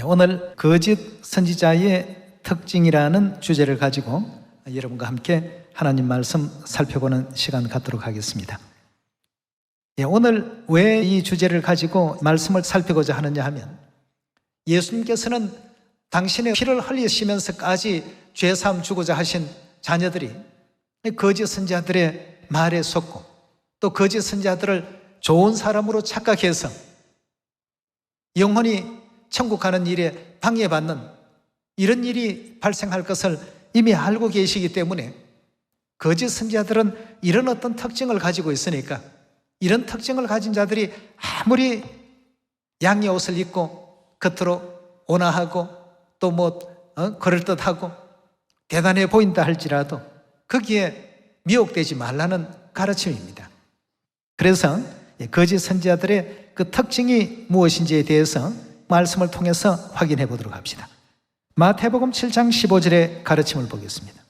오늘 거짓 선지자의 특징이라는 주제를 가지고 여러분과 함께 하나님 말씀 살펴보는 시간 갖도록 하겠습니다. 오늘 왜 이 주제를 가지고 말씀을 살피고자 하느냐 하면, 예수님께서는 당신의 피를 흘리시면서까지 죄사함 주고자 하신 자녀들이 거짓 선지자들의 말에 속고, 또 거짓 선지자들을 좋은 사람으로 착각해서 영혼이 천국 가는 일에 방해받는 이런 일이 발생할 것을 이미 알고 계시기 때문에, 거짓 선지자들은 이런 어떤 특징을 가지고 있으니까, 이런 특징을 가진 자들이 아무리 양의 옷을 입고 겉으로 온화하고 또 그럴듯하고 대단해 보인다 할지라도 거기에 미혹되지 말라는 가르침입니다. 그래서 거짓 선지자들의 그 특징이 무엇인지에 대해서 말씀을 통해서 확인해 보도록 합시다. 마태복음 7장 15절의 가르침을 보겠습니다.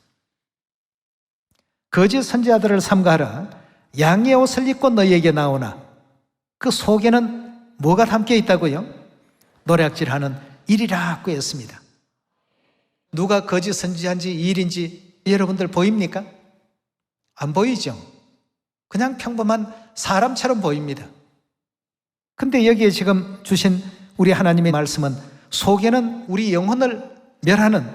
거짓 선지자들을 삼가하라. 양의 옷을 입고 너희에게 나오나 그 속에는 뭐가 담겨 있다고요? 노략질하는 일이라고 했습니다. 누가 거짓 선지자인지 일인지 여러분들 보입니까? 안 보이죠? 그냥 평범한 사람처럼 보입니다. 근데 여기에 지금 주신 우리 하나님의 말씀은 속에는 우리 영혼을 멸하는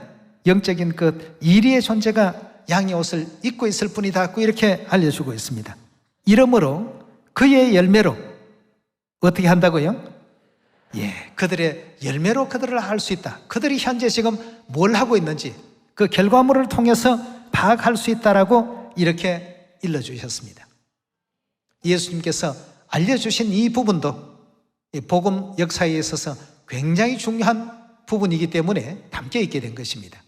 영적인 그 이리의 존재가 양의 옷을 입고 있을 뿐이다, 이렇게 알려주고 있습니다. 이러므로 그의 열매로 어떻게 한다고요? 그들의 열매로 그들을 알 수 있다. 그들이 현재 지금 뭘 하고 있는지 그 결과물을 통해서 파악할 수 있다라고 이렇게 일러주셨습니다. 예수님께서 알려주신 이 부분도 복음 역사에 있어서 굉장히 중요한 부분이기 때문에 담겨 있게 된 것입니다.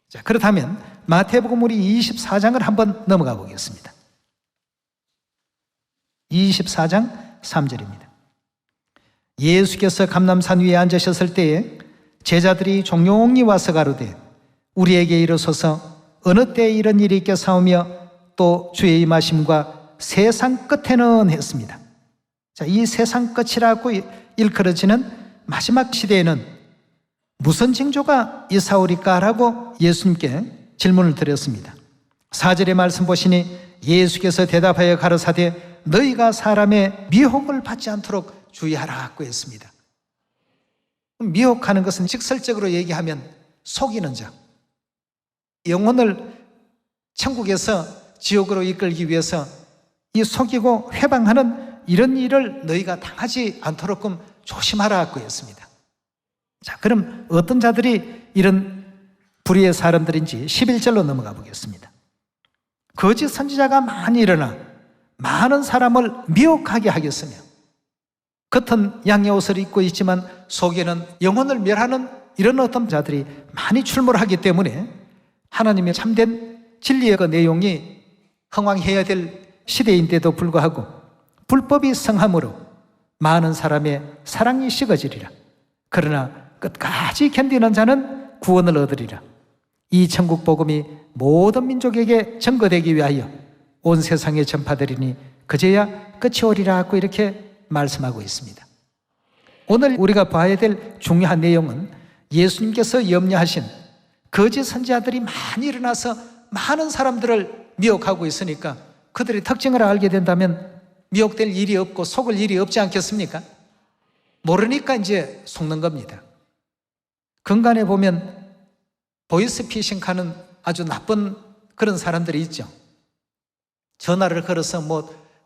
자, 그렇다면 마태복음 우리 24장을 한번 넘어가 보겠습니다. 24장 3절입니다. 예수께서 감람산 위에 앉으셨을 때에 제자들이 종용이 와서 가로되 우리에게 이르소서 어느 때에 이런 일이 있겠사오며 또 주의 임하심과 세상 끝에는 했습니다. 자, 이 세상 끝이라고 일컬어지는 마지막 시대에는 무슨 징조가 있사오리까라고 예수님께 질문을 드렸습니다. 4절의 말씀 보시니 예수께서 대답하여 가르사대 너희가 사람의 미혹을 받지 않도록 주의하라고 했습니다. 미혹하는 것은 직설적으로 얘기하면 속이는 자, 영혼을 천국에서 지옥으로 이끌기 위해서 이 속이고 회방하는 이런 일을 너희가 당하지 않도록 조심하라고 했습니다. 자, 그럼 어떤 자들이 이런 불의의 사람들인지 11절로 넘어가 보겠습니다. 거짓 선지자가 많이 일어나 많은 사람을 미혹하게 하겠으며 겉은 양의 옷을 입고 있지만 속에는 영혼을 멸하는 이런 어떤 자들이 많이 출몰하기 때문에 하나님의 참된 진리의 그 내용이 흥왕해야 될 시대인데도 불구하고 불법이 성함으로 많은 사람의 사랑이 식어지리라. 그러나 끝까지 견디는 자는 구원을 얻으리라. 이 천국 복음이 모든 민족에게 증거되기 위하여 온 세상에 전파되리니 그제야 끝이 오리라고 이렇게 말씀하고 있습니다. 오늘 우리가 봐야 될 중요한 내용은 예수님께서 염려하신 거짓 선지자들이 많이 일어나서 많은 사람들을 미혹하고 있으니까 그들의 특징을 알게 된다면 미혹될 일이 없고 속을 일이 없지 않겠습니까? 모르니까 이제 속는 겁니다. 근간에 보면 보이스피싱하는 아주 나쁜 그런 사람들이 있죠. 전화를 걸어서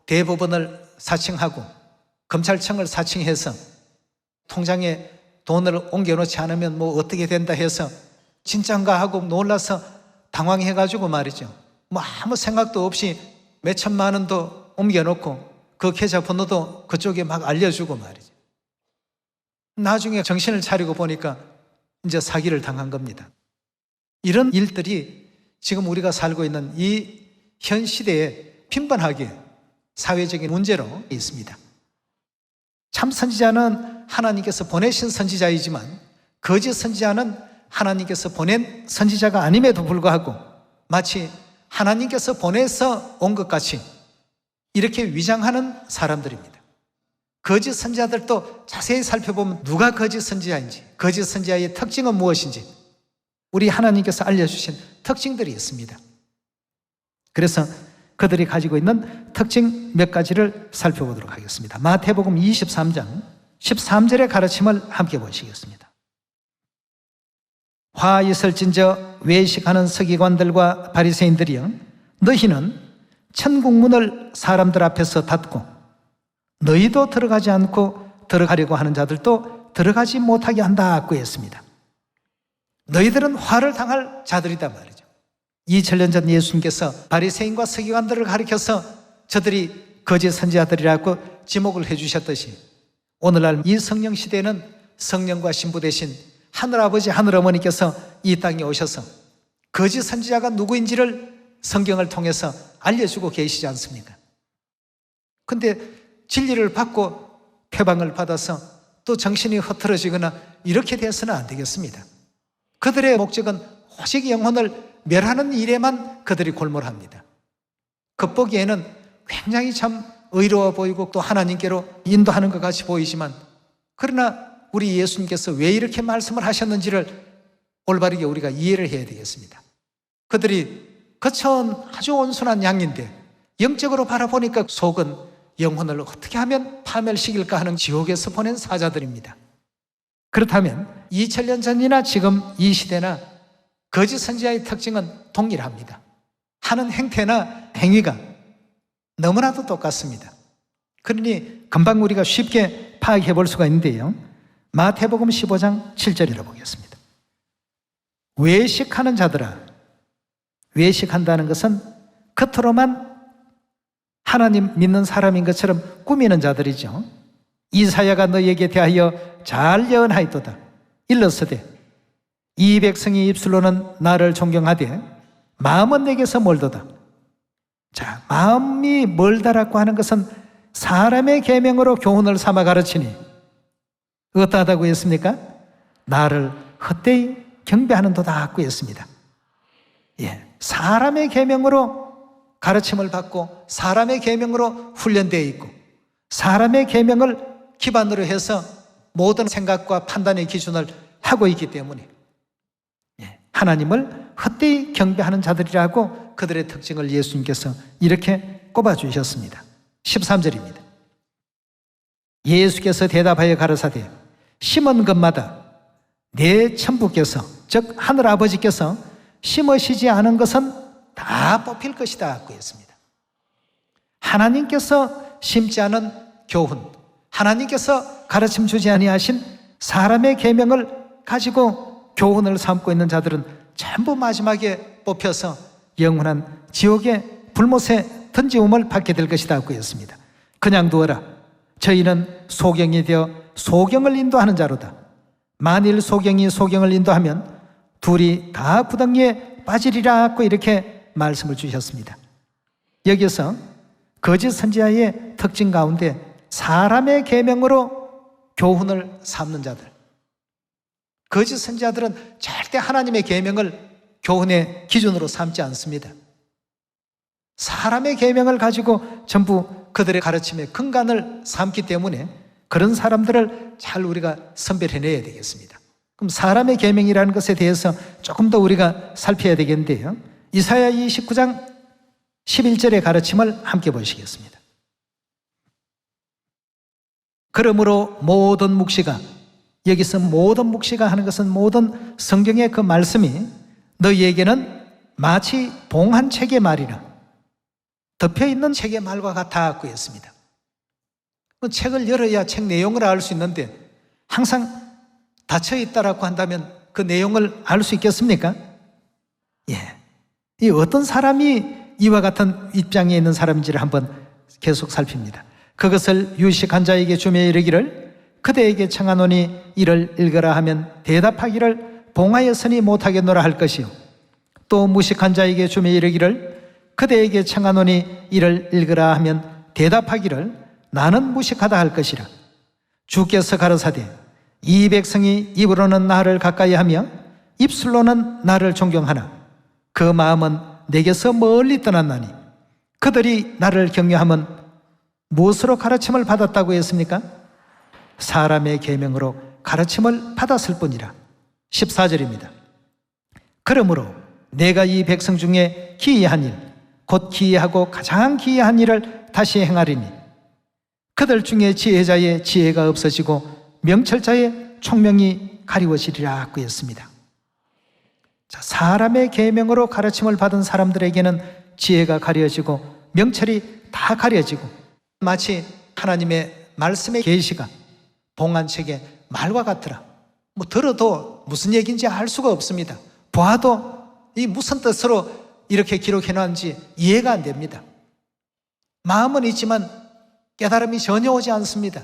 대법원을 사칭하고 검찰청을 사칭해서 통장에 돈을 옮겨놓지 않으면 어떻게 된다 해서 진짠가 하고 놀라서 당황해가지고 말이죠. 아무 생각도 없이 몇 천만 원도 옮겨놓고 그 계좌번호도 그쪽에 막 알려주고 말이죠. 나중에 정신을 차리고 보니까 이제 사기를 당한 겁니다. 이런 일들이 지금 우리가 살고 있는 이 현 시대에 빈번하게 사회적인 문제로 있습니다. 참 선지자는 하나님께서 보내신 선지자이지만 거짓 선지자는 하나님께서 보낸 선지자가 아님에도 불구하고 마치 하나님께서 보내서 온 것 같이 이렇게 위장하는 사람들입니다. 거짓 선지자들도 자세히 살펴보면 누가 거짓 선지자인지, 거짓 선지자의 특징은 무엇인지 우리 하나님께서 알려주신 특징들이 있습니다. 그래서 그들이 가지고 있는 특징 몇 가지를 살펴보도록 하겠습니다. 마태복음 23장 13절의 가르침을 함께 보시겠습니다. 화 있을진저 외식하는 서기관들과 바리새인들이여, 너희는 천국문을 사람들 앞에서 닫고 너희도 들어가지 않고 들어가려고 하는 자들도 들어가지 못하게 한다고 했습니다. 너희들은 화를 당할 자들이다 말이죠. 2000년 전 예수님께서 바리새인과 서기관들을 가리켜서 저들이 거짓 선지자들이라고 지목을 해주셨듯이 오늘날 이 성령 시대에는 성령과 신부 대신 하늘아버지 하늘어머니께서 이 땅에 오셔서 거짓 선지자가 누구인지를 성경을 통해서 알려주고 계시지 않습니까? 근데 진리를 받고 표방을 받아서 또 정신이 흐트러지거나 이렇게 돼서는 안 되겠습니다. 그들의 목적은 오직 영혼을 멸하는 일에만 그들이 골몰합니다. 겉보기에는 굉장히 참 의로워 보이고 또 하나님께로 인도하는 것 같이 보이지만 그러나 우리 예수님께서 왜 이렇게 말씀을 하셨는지를 올바르게 우리가 이해를 해야 되겠습니다. 그들이 겉은 아주 온순한 양인데 영적으로 바라보니까 속은 영혼을 어떻게 하면 파멸시킬까 하는 지옥에서 보낸 사자들입니다. 그렇다면 2000년 전이나 지금 이 시대나 거짓 선지자의 특징은 동일합니다. 하는 행태나 행위가 너무나도 똑같습니다. 그러니 금방 우리가 쉽게 파악해 볼 수가 있는데요. 마태복음 15장 7절이라 보겠습니다. 외식하는 자들아, 외식한다는 것은 겉으로만 하나님 믿는 사람인 것처럼 꾸미는 자들이죠. 이사야가 너희에게 대하여 잘 예언하였도다. 일러서되 이 백성이 입술로는 나를 존경하되 마음은 내게서 멀도다. 자, 마음이 멀다라고 하는 것은 사람의 계명으로 교훈을 삼아 가르치니 어떠하다고 했습니까? 나를 헛되이 경배하는 도다고 했습니다. 예, 사람의 계명으로 가르침을 받고 사람의 계명으로 훈련되어 있고 사람의 계명을 기반으로 해서 모든 생각과 판단의 기준을 하고 있기 때문에 하나님을 헛되이 경배하는 자들이라고 그들의 특징을 예수님께서 이렇게 꼽아주셨습니다. 13절입니다. 예수께서 대답하여 가라사대 심은 것마다 내 천부께서 즉 하늘아버지께서 심으시지 않은 것은 다 뽑힐 것이다 고 했습니다. 하나님께서 심지 않은 교훈, 하나님께서 가르침 주지 아니하신 사람의 계명을 가지고 교훈을 삼고 있는 자들은 전부 마지막에 뽑혀서 영원한 지옥의 불못에 던지움을 받게 될 것이다 고 했습니다. 그냥 두어라. 저희는 소경이 되어 소경을 인도하는 자로다. 만일 소경이 소경을 인도하면 둘이 다 구덩이에 빠지리라 고 이렇게 말씀을 주셨습니다. 여기서 거짓 선지자의 특징 가운데 사람의 계명으로 교훈을 삼는 자들, 거짓 선지자들은 절대 하나님의 계명을 교훈의 기준으로 삼지 않습니다. 사람의 계명을 가지고 전부 그들의 가르침의 근간을 삼기 때문에 그런 사람들을 잘 우리가 선별해내야 되겠습니다. 그럼 사람의 계명이라는 것에 대해서 조금 더 우리가 살펴야 되겠는데요. 이사야 29장 11절의 가르침을 함께 보시겠습니다. 그러므로 모든 묵시가, 여기서 모든 묵시가 하는 것은 모든 성경의 그 말씀이 너희에게는 마치 봉한 책의 말이라, 덮여있는 책의 말과 같다고 했습니다. 그 책을 열어야 책 내용을 알 수 있는데 항상 닫혀있다라고 한다면 그 내용을 알 수 있겠습니까? 예. 이 어떤 사람이 이와 같은 입장에 있는 사람인지를 한번 계속 살핍니다. 그것을 유식한 자에게 주며 이르기를 그대에게 청하노니 이를 읽으라 하면 대답하기를 봉하였으니 못하겠노라 할 것이요, 또 무식한 자에게 주며 이르기를 그대에게 청하노니 이를 읽으라 하면 대답하기를 나는 무식하다 할 것이라. 주께서 가라사대 이 백성이 입으로는 나를 가까이하며 입술로는 나를 존경하나 그 마음은 내게서 멀리 떠났나니 그들이 나를 경외함은 무엇으로 가르침을 받았다고 했습니까? 사람의 계명으로 가르침을 받았을 뿐이라. 14절입니다. 그러므로 내가 이 백성 중에 기이한 일, 곧 기이하고 가장 기이한 일을 다시 행하리니 그들 중에 지혜자의 지혜가 없어지고 명철자의 총명이 가리워지리라 하였습니다. 자, 사람의 계명으로 가르침을 받은 사람들에게는 지혜가 가려지고 명철이 다 가려지고 마치 하나님의 말씀의 계시가 봉안책의 말과 같더라. 들어도 무슨 얘기인지 알 수가 없습니다. 보아도 이 무슨 뜻으로 이렇게 기록해 놨는지 이해가 안 됩니다. 마음은 있지만 깨달음이 전혀 오지 않습니다.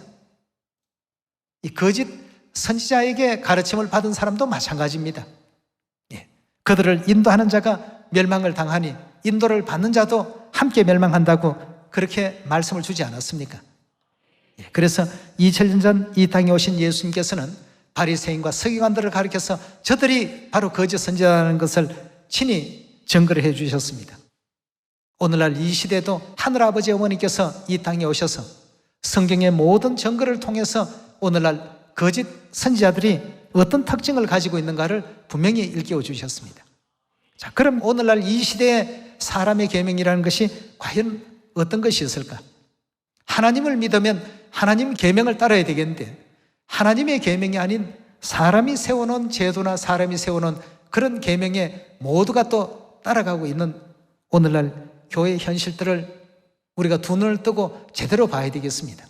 이 거짓 선지자에게 가르침을 받은 사람도 마찬가지입니다. 그들을 인도하는 자가 멸망을 당하니 인도를 받는 자도 함께 멸망한다고 그렇게 말씀을 주지 않았습니까? 그래서 2000년 전 이 땅에 오신 예수님께서는 바리새인과 서기관들을 가리켜서 저들이 바로 거짓 선지자라는 것을 친히 증거를 해 주셨습니다. 오늘날 이 시대도 하늘아버지 어머니께서 이 땅에 오셔서 성경의 모든 증거를 통해서 오늘날 거짓 선지자들이 어떤 특징을 가지고 있는가를 분명히 일깨워 주셨습니다. 자, 그럼 오늘날 이 시대의 사람의 계명이라는 것이 과연 어떤 것이 있을까? 하나님을 믿으면 하나님 계명을 따라야 되겠는데 하나님의 계명이 아닌 사람이 세워놓은 제도나 사람이 세워놓은 그런 계명에 모두가 또 따라가고 있는 오늘날 교회 현실들을 우리가 두 눈을 뜨고 제대로 봐야 되겠습니다.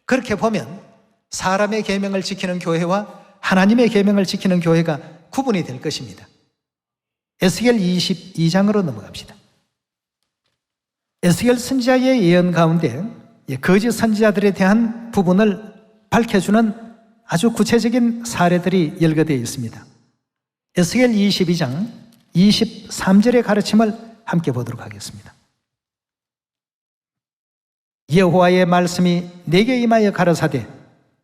그렇게 보면 사람의 계명을 지키는 교회와 하나님의 계명을 지키는 교회가 구분이 될 것입니다. 에스겔 22장으로 넘어갑시다. 에스겔 선지자의 예언 가운데 거짓 선지자들에 대한 부분을 밝혀주는 아주 구체적인 사례들이 열거되어 있습니다. 에스겔 22장 23절의 가르침을 함께 보도록 하겠습니다. 여호와의 말씀이 내게 임하여 가라사대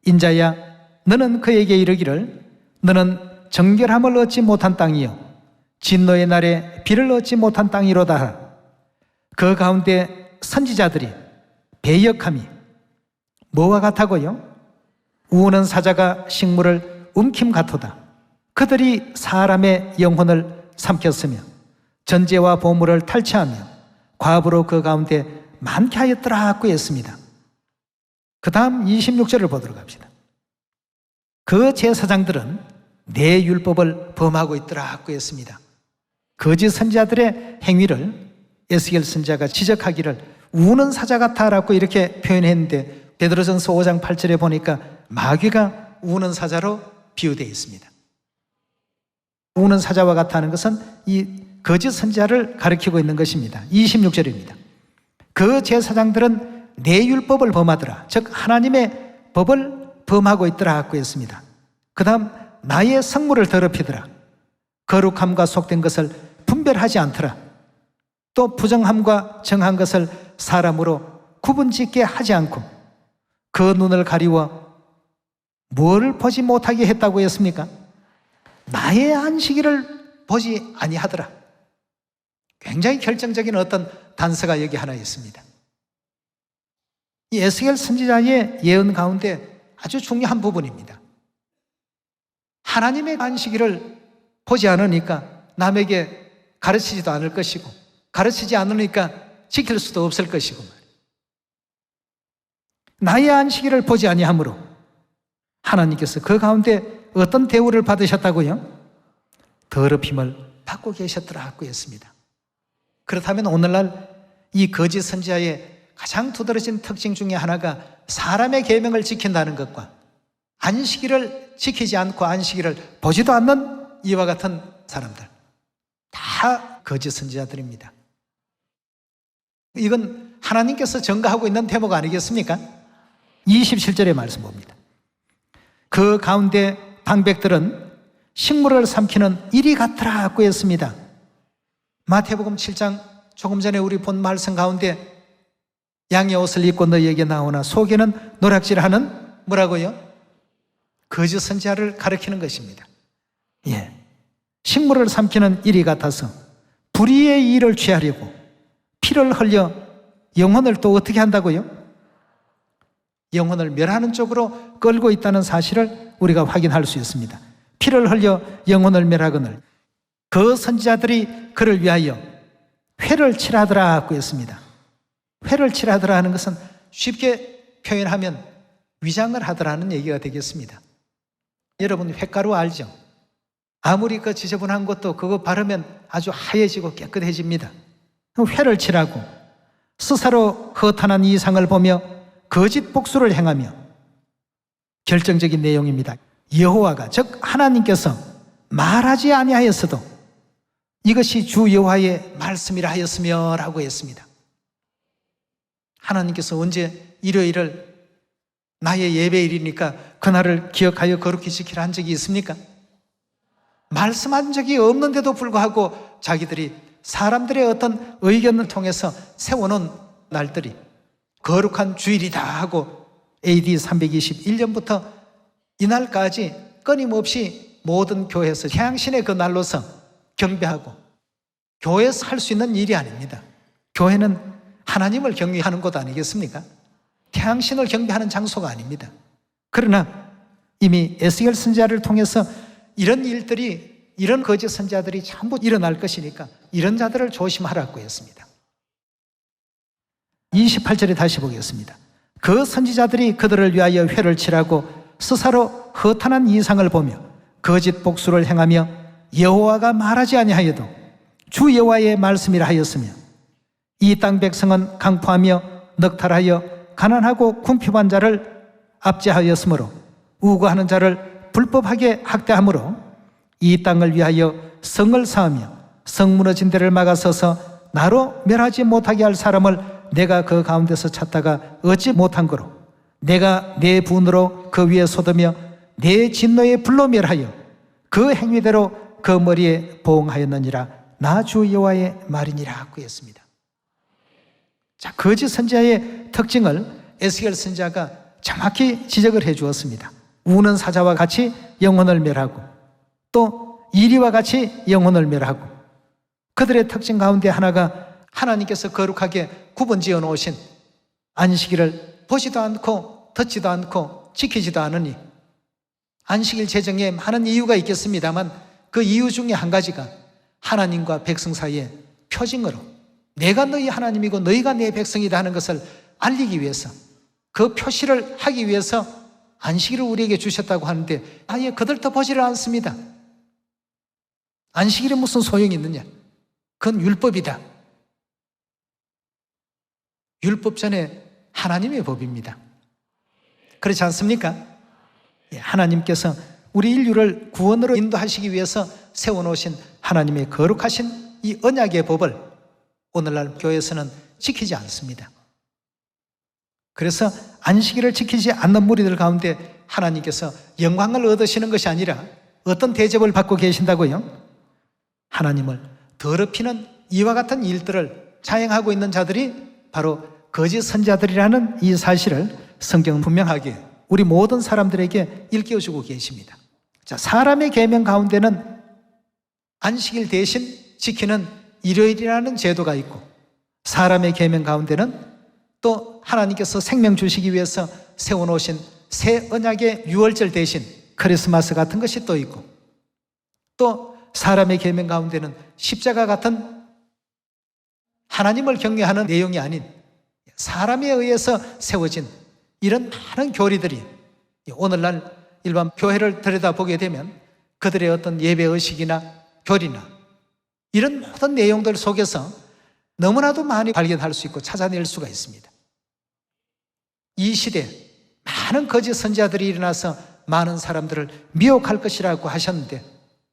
인자야 너는 그에게 이르기를 너는 정결함을 얻지 못한 땅이요 진노의 날에 비를 얻지 못한 땅이로다. 그 가운데 선지자들이 배역함이 뭐와 같다고요? 우는 사자가 식물을 움킴 같도다. 그들이 사람의 영혼을 삼켰으며 전제와 보물을 탈취하며 과부로 그 가운데 많게 하였더라 고 했습니다. 그 다음 26절을 보도록 합시다. 그 제사장들은 내 율법을 범하고 있더라 고 했습니다. 거짓 선지자들의 행위를 에스겔 선지자가 지적하기를 우는 사자 같아라고 이렇게 표현했는데 베드로전서 5장 8절에 보니까 마귀가 우는 사자로 비유되어 있습니다. 우는 사자와 같다는 것은 이 거짓 선지자를 가리키고 있는 것입니다. 26절입니다. 그 제사장들은 내 율법을 범하더라. 즉 하나님의 법을 범하고 있더라 하고 했습니다. 그 다음 나의 성물을 더럽히더라. 거룩함과 속된 것을 분별하지 않더라. 또 부정함과 정한 것을 사람으로 구분짓게 하지 않고 그 눈을 가리워 뭘 보지 못하게 했다고 했습니까? 나의 안식일을 보지 아니하더라. 굉장히 결정적인 어떤 단서가 여기 하나 있습니다. 이 에스겔 선지자의 예언 가운데 아주 중요한 부분입니다. 하나님의 안식일을 보지 않으니까 남에게 가르치지도 않을 것이고 가르치지 않으니까 지킬 수도 없을 것이고 나의 안식일을 보지 아니하므로 하나님께서 그 가운데 어떤 대우를 받으셨다고요? 더럽힘을 받고 계셨더라고 했습니다. 그렇다면 오늘날 이 거짓 선지자의 가장 두드러진 특징 중에 하나가 사람의 계명을 지킨다는 것과 안식일을 지키지 않고 안식일을 보지도 않는 이와 같은 사람들 다 거짓 선지자들입니다. 이건 하나님께서 전가하고 있는 대목 아니겠습니까? 27절의 말씀 봅니다. 그 가운데 방백들은 식물을 삼키는 이리 같더라고 했습니다. 마태복음 7장 조금 전에 우리 본 말씀 가운데 양의 옷을 입고 너희에게 나오나 속에는 노략질하는 뭐라고요? 거짓 선지자를 가리키는 것입니다. 예, 식물을 삼키는 이리 같아서 불의의 일을 취하려고 피를 흘려 영혼을 또 어떻게 한다고요? 영혼을 멸하는 쪽으로 끌고 있다는 사실을 우리가 확인할 수 있습니다. 피를 흘려 영혼을 멸하거늘 그 선지자들이 그를 위하여 회를 칠하더라고 했습니다. 회를 칠하더라 하는 것은 쉽게 표현하면 위장을 하더라는 얘기가 되겠습니다. 여러분 회가루 알죠? 아무리 그 지저분한 것도 그거 바르면 아주 하얘지고 깨끗해집니다. 회를 칠하고 스스로 허탄한 이상을 보며 거짓 복수를 행하며 결정적인 내용입니다. 여호와가 즉 하나님께서 말하지 아니하였어도 이것이 주 여호와의 말씀이라 하였으며 라고 했습니다. 하나님께서 언제 일요일을 나의 예배일이니까 그날을 기억하여 거룩히 지키라 한 적이 있습니까? 말씀한 적이 없는데도 불구하고 자기들이 사람들의 어떤 의견을 통해서 세워놓은 날들이 거룩한 주일이다 하고 AD 321년부터 이날까지 끊임없이 모든 교회에서 태양신의 그 날로서 경배하고 교회에서 할 수 있는 일이 아닙니다. 교회는 하나님을 경외하는 곳 아니겠습니까? 태양신을 경배하는 장소가 아닙니다. 그러나 이미 에스겔 선지자를 통해서 이런 일들이, 이런 거짓 선지자들이 전부 일어날 것이니까 이런 자들을 조심하라고 했습니다. 28절에 다시 보겠습니다. 그 선지자들이 그들을 위하여 회를 칠하고 스스로 허탄한 이상을 보며 거짓 복수를 행하며 여호와가 말하지 아니하여도 주 여호와의 말씀이라 하였으며 이 땅 백성은 강포하며 넉탈하여 가난하고 궁핍한 자를 압제하였으므로 우고하는 자를 불법하게 학대하므로 이 땅을 위하여 성을 쌓으며 성 무너진 데를 막아서서 나로 멸하지 못하게 할 사람을 내가 그 가운데서 찾다가 얻지 못한 거로 내가 내 분으로 그 위에 쏟으며 내 진노에 불로 멸하여 그 행위대로 그 머리에 보응하였느니라 나 주 여호와의 말이니라 하고 했습니다. 자, 거짓 선지자의 특징을 에스겔 선지자가 정확히 지적을 해 주었습니다. 우는 사자와 같이 영혼을 멸하고 또 이리와 같이 영혼을 멸하고 그들의 특징 가운데 하나가 하나님께서 거룩하게 구분 지어 놓으신 안식일을 보지도 않고 듣지도 않고 지키지도 않으니 안식일 제정에 많은 이유가 있겠습니다만 그 이유 중에 한 가지가 하나님과 백성 사이의 표징으로 내가 너희 하나님이고 너희가 내 백성이다 하는 것을 알리기 위해서 그 표시를 하기 위해서 안식일을 우리에게 주셨다고 하는데 아예 그들도 보지를 않습니다. 안식일에 무슨 소용이 있느냐? 그건 율법이다. 율법 전에 하나님의 법입니다. 그렇지 않습니까? 하나님께서 우리 인류를 구원으로 인도하시기 위해서 세워놓으신 하나님의 거룩하신 이 언약의 법을 오늘날 교회에서는 지키지 않습니다. 그래서 안식일을 지키지 않는 무리들 가운데 하나님께서 영광을 얻으시는 것이 아니라 어떤 대접을 받고 계신다고요? 하나님을 더럽히는 이와 같은 일들을 자행하고 있는 자들이 바로 거짓 선지자들이라는 이 사실을 성경은 분명하게 우리 모든 사람들에게 일깨워주고 계십니다. 자, 사람의 계명 가운데는 안식일 대신 지키는 일요일이라는 제도가 있고 사람의 계명 가운데는 또 하나님께서 생명 주시기 위해서 세워놓으신 새 언약의 유월절 대신 크리스마스 같은 것이 또 있고 또 사람의 계명 가운데는 십자가 같은 하나님을 경외하는 내용이 아닌 사람에 의해서 세워진 이런 많은 교리들이 오늘날 일반 교회를 들여다보게 되면 그들의 어떤 예배의식이나 교리나 이런 모든 내용들 속에서 너무나도 많이 발견할 수 있고 찾아낼 수가 있습니다. 이 시대에 많은 거짓 선지자들이 일어나서 많은 사람들을 미혹할 것이라고 하셨는데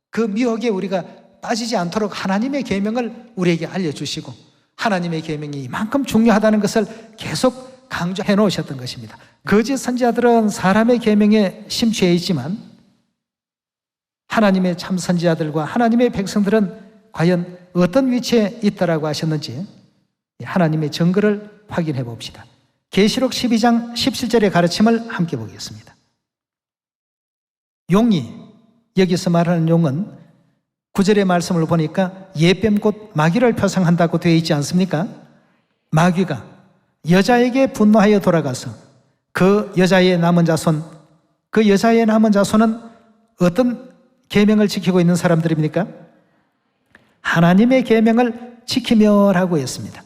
그 미혹에 우리가 빠지지 않도록 하나님의 계명을 우리에게 알려주시고 하나님의 계명이 이만큼 중요하다는 것을 계속 강조해 놓으셨던 것입니다. 거짓 선지자들은 사람의 계명에 심취해 있지만 하나님의 참 선지자들과 하나님의 백성들은 과연 어떤 위치에 있다라고 하셨는지 하나님의 증거를 확인해 봅시다. 계시록 12장 17절의 가르침을 함께 보겠습니다. 용이, 여기서 말하는 용은 9절의 말씀을 보니까 예뱀 곧 마귀를 표상한다고 되어 있지 않습니까? 마귀가 여자에게 분노하여 돌아가서 그 여자의 남은 자손, 그 여자의 남은 자손은 어떤 계명을 지키고 있는 사람들입니까? 하나님의 계명을 지키며라고 했습니다.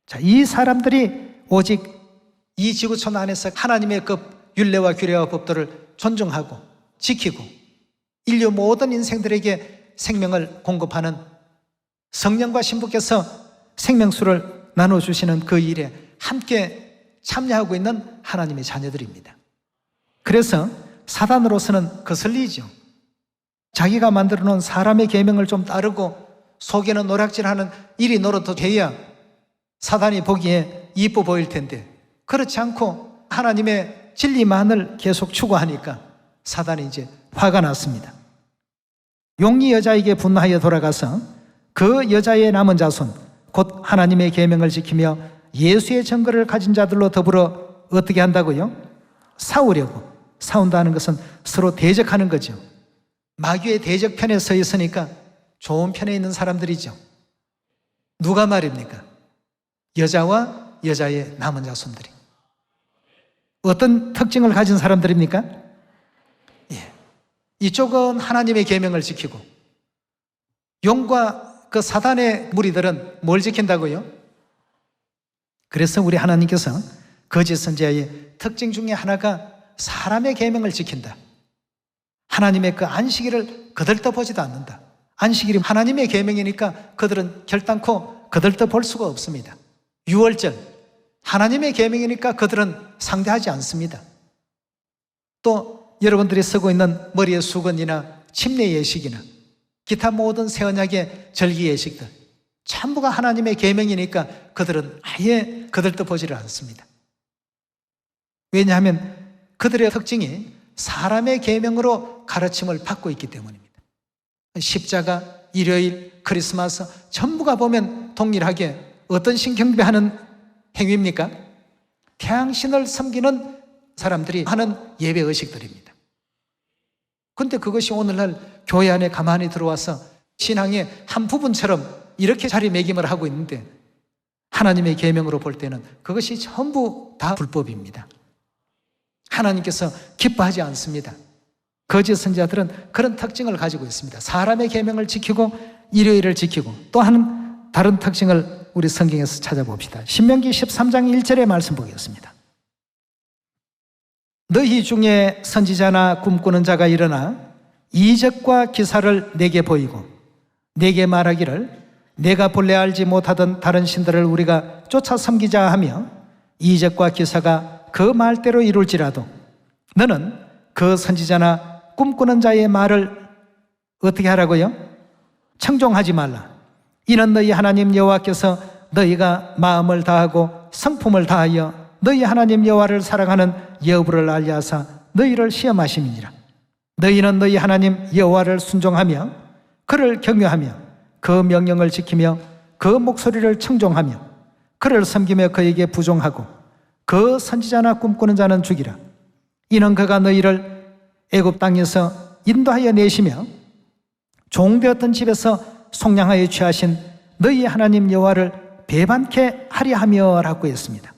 자, 이 사람들이 오직 이 지구촌 안에서 하나님의 그 율례와 규례와 법도를 존중하고 지키고 인류 모든 인생들에게 생명을 공급하는 성령과 신부께서 생명수를 나눠주시는 그 일에 함께 참여하고 있는 하나님의 자녀들입니다. 그래서 사단으로서는 거슬리죠. 자기가 만들어 놓은 사람의 계명을 좀 따르고 속에는 노략질하는 일이 노릇도 돼야 사단이 보기에 이뻐 보일 텐데, 그렇지 않고 하나님의 진리만을 계속 추구하니까 사단이 이제 화가 났습니다. 용이 여자에게 분노하여 돌아가서 그 여자의 남은 자손 곧 하나님의 계명을 지키며 예수의 증거를 가진 자들로 더불어 어떻게 한다고요? 싸우려고. 싸운다는 것은 서로 대적하는 거죠. 마귀의 대적편에 서 있으니까 좋은 편에 있는 사람들이죠. 누가 말입니까? 여자와 여자의 남은 자손들이. 어떤 특징을 가진 사람들입니까? 예. 이쪽은 하나님의 계명을 지키고, 용과 그 사단의 무리들은 뭘 지킨다고요? 그래서 우리 하나님께서 거짓 선지자의 특징 중에 하나가 사람의 계명을 지킨다. 하나님의 그 안식일을 거들떠보지도 않는다. 안식일이 하나님의 계명이니까 그들은 결단코 거들떠볼 수가 없습니다. 유월절, 하나님의 계명이니까 그들은 상대하지 않습니다. 또 여러분들이 쓰고 있는 머리의 수건이나 침례 예식이나 기타 모든 새 언약의 절기 예식들, 전부가 하나님의 계명이니까 그들은 아예 거들떠보지를 않습니다. 왜냐하면 그들의 특징이 사람의 계명으로 가르침을 받고 있기 때문입니다. 십자가, 일요일, 크리스마스 전부가 보면 동일하게 어떤 신 경배하는 행위입니까? 태양신을 섬기는 사람들이 하는 예배 의식들입니다. 그런데 그것이 오늘날 교회 안에 가만히 들어와서 신앙의 한 부분처럼 이렇게 자리매김을 하고 있는데, 하나님의 계명으로 볼 때는 그것이 전부 다 불법입니다. 하나님께서 기뻐하지 않습니다. 거짓 선지자들은 그런 특징을 가지고 있습니다. 사람의 계명을 지키고 일요일을 지키고, 또 다른 특징을 우리 성경에서 찾아봅시다. 신명기 13장 1절의 말씀 보겠습니다. 너희 중에 선지자나 꿈꾸는 자가 일어나 이적과 기사를 내게 보이고 내게 말하기를 내가 본래 알지 못하던 다른 신들을 우리가 쫓아 섬기자 하며 이적과 기사가 그 말대로 이룰지라도 너는 그 선지자나 꿈꾸는 자의 말을 어떻게 하라고요? 청종하지 말라. 이는 너희 하나님 여호와께서 너희가 마음을 다하고 성품을 다하여 너희 하나님 여호와를 사랑하는 여부를 알려 하사 너희를 시험하심이니라. 너희는 너희 하나님 여호와를 순종하며 그를 경외하며 그 명령을 지키며 그 목소리를 청종하며 그를 섬기며 그에게 부종하고 그 선지자나 꿈꾸는 자는 죽이라. 이는 그가 너희를 애굽 땅에서 인도하여 내시며 종되었던 집에서 속량하여 취하신 너희 하나님 여호와를 배반케 하려 함이라고 했습니다.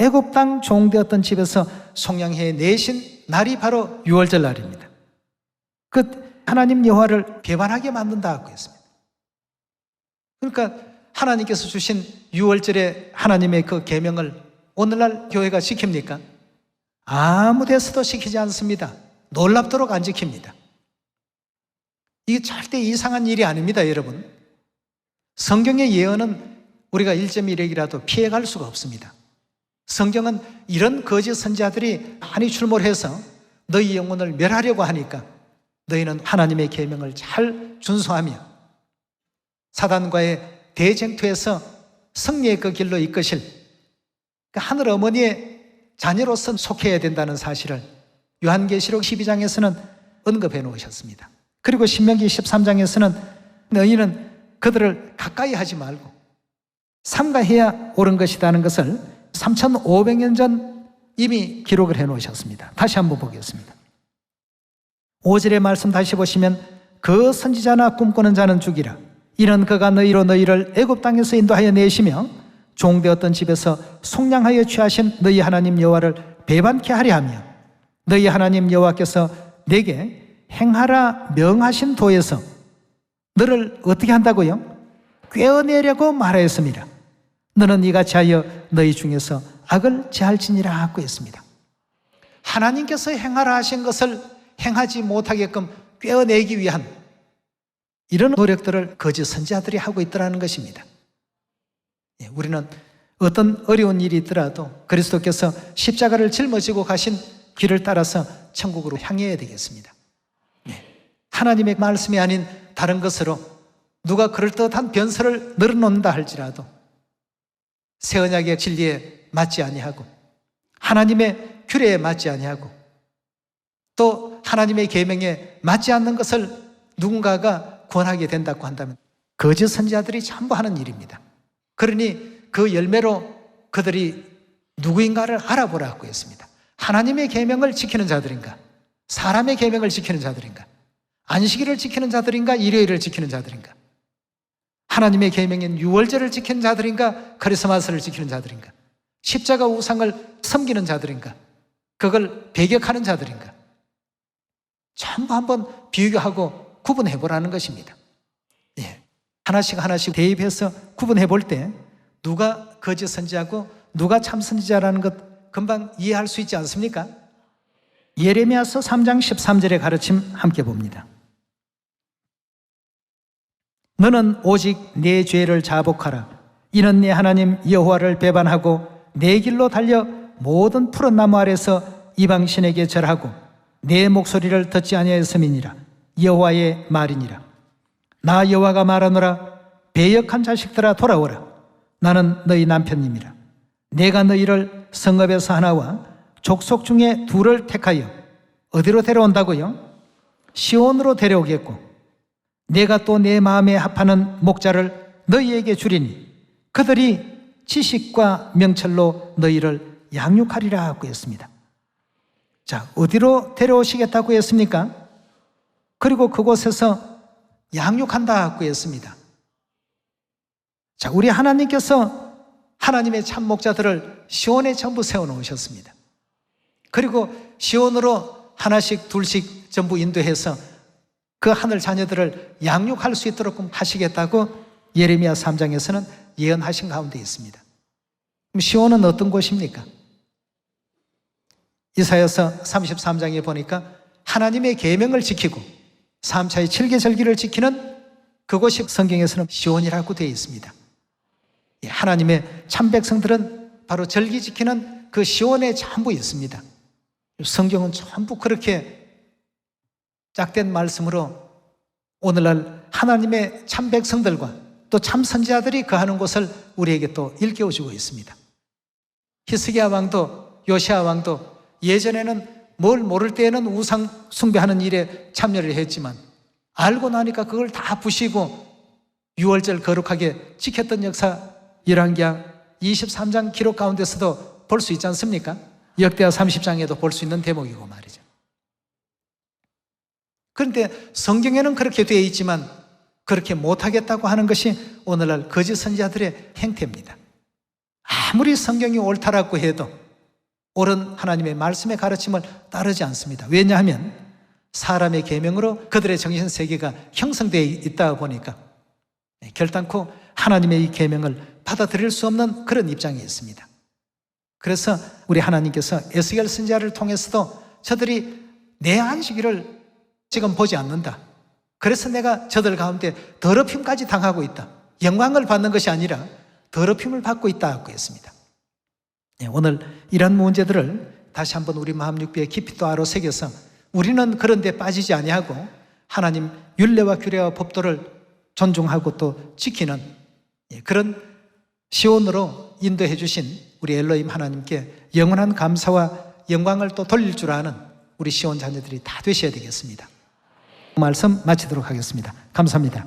애굽 땅 종되었던 집에서 속량해 내신 날이 바로 유월절 날입니다. 그 하나님 여호와를 배반하게 만든다고 했습니다. 그러니까 하나님께서 주신 유월절에 하나님의 그 계명을 오늘날 교회가 지킵니까? 아무 데서도 지키지 않습니다. 놀랍도록 안 지킵니다. 이게 절대 이상한 일이 아닙니다, 여러분. 성경의 예언은 우리가 1.1핵이라도 피해갈 수가 없습니다. 성경은 이런 거짓 선지자들이 많이 출몰해서 너희 영혼을 멸하려고 하니까 너희는 하나님의 계명을 잘 준수하며 사단과의 대쟁투에서 승리의 그 길로 이끄실 그 하늘 어머니의 자녀로서 속해야 된다는 사실을 요한계시록 12장에서는 언급해 놓으셨습니다. 그리고 신명기 13장에서는 너희는 그들을 가까이 하지 말고 삼가해야 옳은 것이라는 것을 3500년 전 이미 기록을 해 놓으셨습니다. 다시 한번 보겠습니다. 5절의 말씀 다시 보시면 그 선지자나 꿈꾸는 자는 죽이라. 이는 그가 너희를 애굽 땅에서 인도하여 내시며 종되었던 집에서 속량하여 취하신 너희 하나님 여호와를 배반케 하려 하며 너희 하나님 여호와께서 내게 행하라 명하신 도에서 너를 어떻게 한다고요? 꿰어내려고 말하였습니다. 너는 이같이 하여 너희 중에서 악을 제할지니라 하고 했습니다. 하나님께서 행하라 하신 것을 행하지 못하게끔 꿰어내기 위한 이런 노력들을 거짓 선지자들이 하고 있더라는 것입니다. 우리는 어떤 어려운 일이 있더라도 그리스도께서 십자가를 짊어지고 가신 길을 따라서 천국으로 향해야 되겠습니다. 하나님의 말씀이 아닌 다른 것으로 누가 그럴듯한 변설을 늘어놓는다 할지라도 새 언약의 진리에 맞지 아니하고 하나님의 규례에 맞지 아니하고 또 하나님의 계명에 맞지 않는 것을 누군가가 권하게 된다고 한다면 거짓 선지자들이 전부 하는 일입니다. 그러니 그 열매로 그들이 누구인가를 알아보라고 했습니다. 하나님의 계명을 지키는 자들인가? 사람의 계명을 지키는 자들인가? 안식일을 지키는 자들인가? 일요일을 지키는 자들인가? 하나님의 계명인 유월절을 지키는 자들인가? 크리스마스를 지키는 자들인가? 십자가 우상을 섬기는 자들인가? 그걸 배격하는 자들인가? 전부 한번 비교하고 구분해 보라는 것입니다. 하나씩 대입해서 구분해 볼 때 누가 거짓 선지자고 누가 참 선지자라는 것 금방 이해할 수 있지 않습니까? 예레미야서 3장 13절의 가르침 함께 봅니다. 너는 오직 내 죄를 자복하라. 이는 내 하나님 여호와를 배반하고 내 길로 달려 모든 푸른 나무 아래서 이방신에게 절하고 내 목소리를 듣지 아니하였음이니라. 여호와의 말이니라. 나 여호와가 말하노라. 배역한 자식들아 돌아오라. 나는 너희 남편님이라. 내가 너희를 성읍에서 하나와 족속 중에 둘을 택하여 어디로 데려온다고요? 시온으로 데려오겠고 내가 또 내 마음에 합하는 목자를 너희에게 주리니 그들이 지식과 명철로 너희를 양육하리라 하고 했습니다. 자, 어디로 데려오시겠다고 했습니까? 그리고 그곳에서 양육한다 하고 했습니다. 자, 우리 하나님께서 하나님의 참 목자들을 시온에 전부 세워놓으셨습니다. 그리고 시온으로 하나씩 둘씩 전부 인도해서 그 하늘 자녀들을 양육할 수 있도록 하시겠다고 예레미야 3장에서는 예언하신 가운데 있습니다. 그럼 시온은 어떤 곳입니까? 이사야서 33장에 보니까 하나님의 계명을 지키고 3차의 7계절기를 지키는 그곳이 성경에서는 시온이라고 되어 있습니다. 하나님의 참 백성들은 바로 절기 지키는 그 시온에 전부 있습니다. 성경은 전부 그렇게 짝된 말씀으로 오늘날 하나님의 참 백성들과 또 참 선지자들이 거하는 곳을 우리에게 또 일깨워주고 있습니다. 히스기야 왕도 요시야 왕도 예전에는 뭘 모를 때에는 우상 숭배하는 일에 참여를 했지만 알고 나니까 그걸 다 부시고 유월절 거룩하게 지켰던 역사 열왕기하 23장 기록 가운데서도 볼 수 있지 않습니까? 역대하 30장에도 볼 수 있는 대목이고 말이죠. 그런데 성경에는 그렇게 되어 있지만 그렇게 못하겠다고 하는 것이 오늘날 거짓 선지자들의 행태입니다. 아무리 성경이 옳다라고 해도 옳은 하나님의 말씀의 가르침을 따르지 않습니다. 왜냐하면 사람의 계명으로 그들의 정신세계가 형성되어 있다 보니까 결단코 하나님의 이 계명을 받아들일 수 없는 그런 입장이 있습니다. 그래서 우리 하나님께서 에스겔 선지자를 통해서도 저들이 내 안식일을 지금 보지 않는다. 그래서 내가 저들 가운데 더럽힘까지 당하고 있다. 영광을 받는 것이 아니라 더럽힘을 받고 있다고 했습니다. 오늘 이런 문제들을 다시 한번 우리 마음 육비에 깊이 또 알아 새겨서 우리는 그런 데 빠지지 아니하고 하나님 율례와 규례와 법도를 존중하고 또 지키는 그런 시온으로 인도해 주신 우리 엘로힘 하나님께 영원한 감사와 영광을 또 돌릴 줄 아는 우리 시온 자녀들이 다 되셔야 되겠습니다. 말씀 마치도록 하겠습니다. 감사합니다.